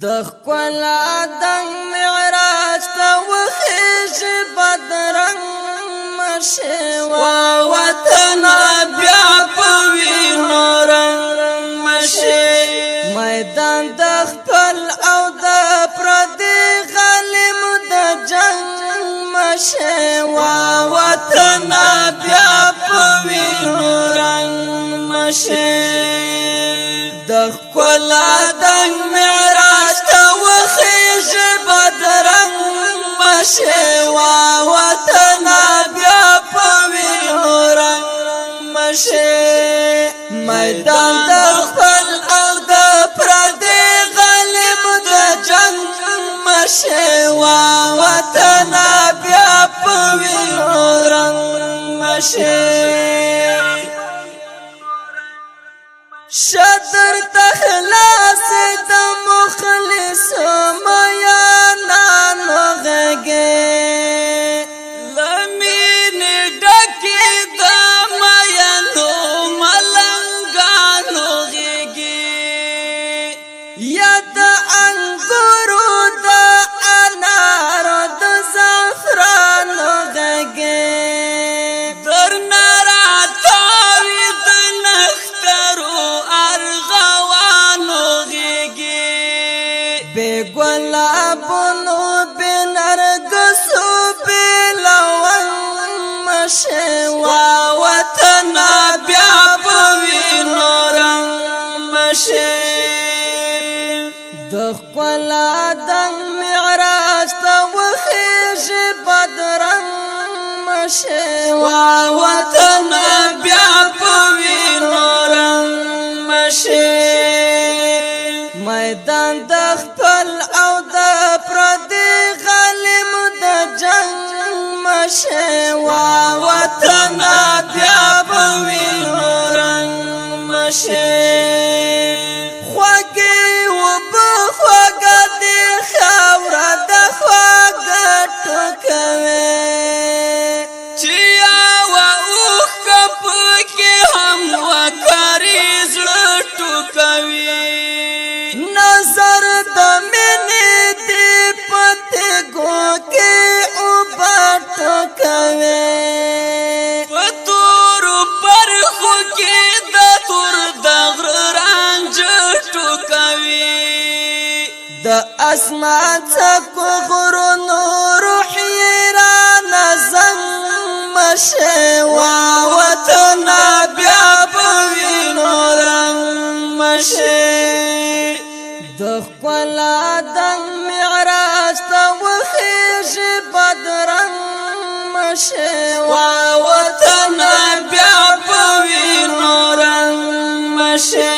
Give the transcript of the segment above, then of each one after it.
د ښکلا د معراج ته وخیژي بدرنګ مشه وا وطن بیا په وینو رنګ مشه میدان د خپل او د پردي غلیم د جنگ مشه وا وطن بیا په وینو رنګ مشه د ښکلا د معراج ته وخیژي بدرنګ مشه وا وطن بیا په وینو رنګ مشه میدان د خپل او د پردي غلیم د جنگ مشه وا وطن بیا په وینو رنګ مشه شدر تخلاص د مخلص میانانو غږی لمین ډکې د میانو ملنګانو غږی یا د انګورو د انارو د زعفرانو غږی گلابونو بنرگسو بلون مشه وا وطن بیا پوینو رنگ مشه د ښکلا د معراج ته وخیژي بدرنګ مشه وا وطن بیا پوینو رنگ مشه میدان د خپل او د پردي غلیم د جنگ مشه وا وطن بیا په وینو رنګ مشه خوږې اوبه خوږه دي خاوره د خواږه ټوکوي چې یوه اوښکه پکې هم وکري زړه ټوکوي نظر د مینې دی پتېږو کې اوبه ټوکوي په تورو پرخو کې د تور د غره رانجه ټوکوي د اسمان څکو غرونو روح یې رانه زنګ مشه وا وطن بیا په وینو رنګ مشه د ښکلا د معراج ته وخیژي بدرنګ مشه وا وطن بیا په وینو رنګ مشه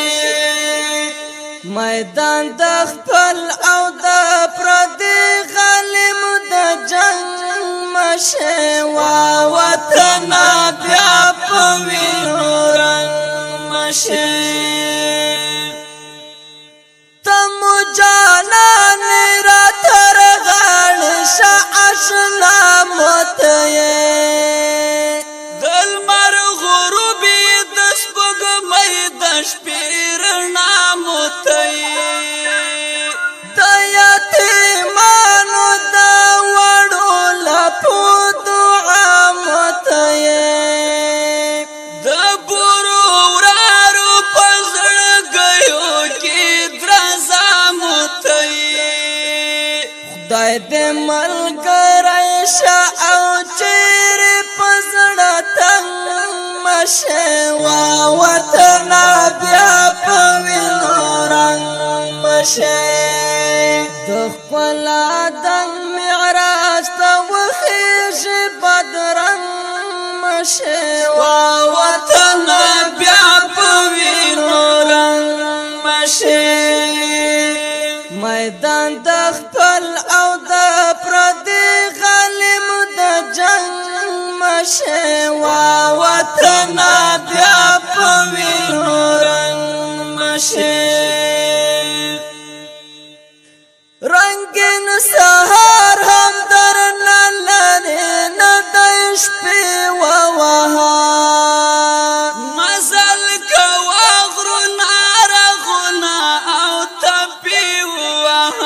میدان د خپل او د پردي غلیم د جنگ مشه وا وطن بیا په وینو رنګ مشه جانان را تر غاړ شه آشنا متې دل مر غروبي د سپوږمۍ د شپې رڼا متې د یتیمانو د وړو لپو دعا متې د بورو ورارو په زړګیو کې خدای دې ملګری شه او چیرې په زړه تنګ مشه وا وطن بیا په وینو رنګ مشه د ښکلا د معراج ته وخیژي بدرنګ مشه وا وطن بیا په وینو رنګ مشه میدان د خپل او د پردي غلیم د جنگ مشه وا وطن بیا په وینو رنګ مشه رنگین سهار هم درنه لري نه د شپې ووهه مزل کوه غرونه رغونه او تپې ووهه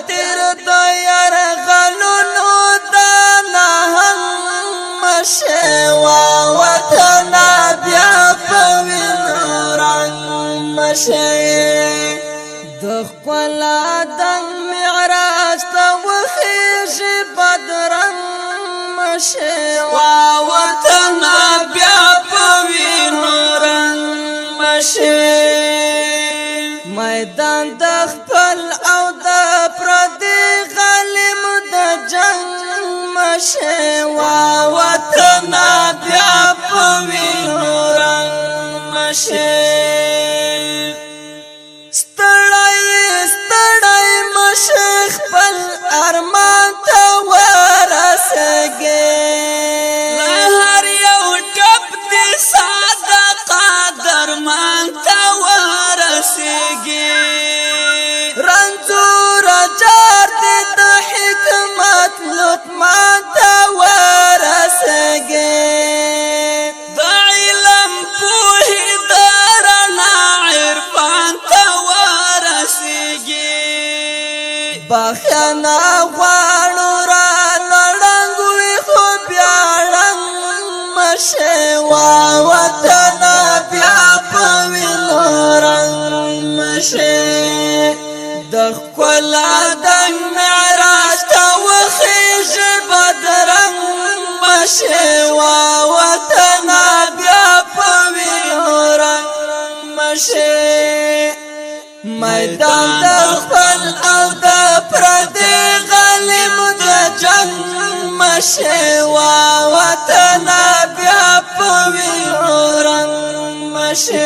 تیر د یرغلونو دانا هم مشوا وطن بیا په وینو رنګ مشي د خپل دنګ معراج ته وخیږي بدرنګ مشوا وطن بیا په وینو رنګ مشي میدان د خپل او د پردي غلیم د جنگ مشوا وطن بیا په وینو رنګ مشي ستړی مشي خپل ارمان ته ورسېږي هر یو ټپ دې صادقه درمان ته ورسېږي رنځور جار دې د حکمت لطمان ته ورسېږي د علم پوهې د رڼا عرفان ته ورسېږي بخښنه غواړو را نړنګ وي خو بیا ړنګ مشوا وطن بیا په وینو رنګ مشي د ښکلا دنګ معراج ته وخیږي بدرنګ مشوا وطن بیا په وینو رنګ مشي میدان د خپل او د پردي غلیم د جنگ مشوا وطن بیا په وینو رنګ مشي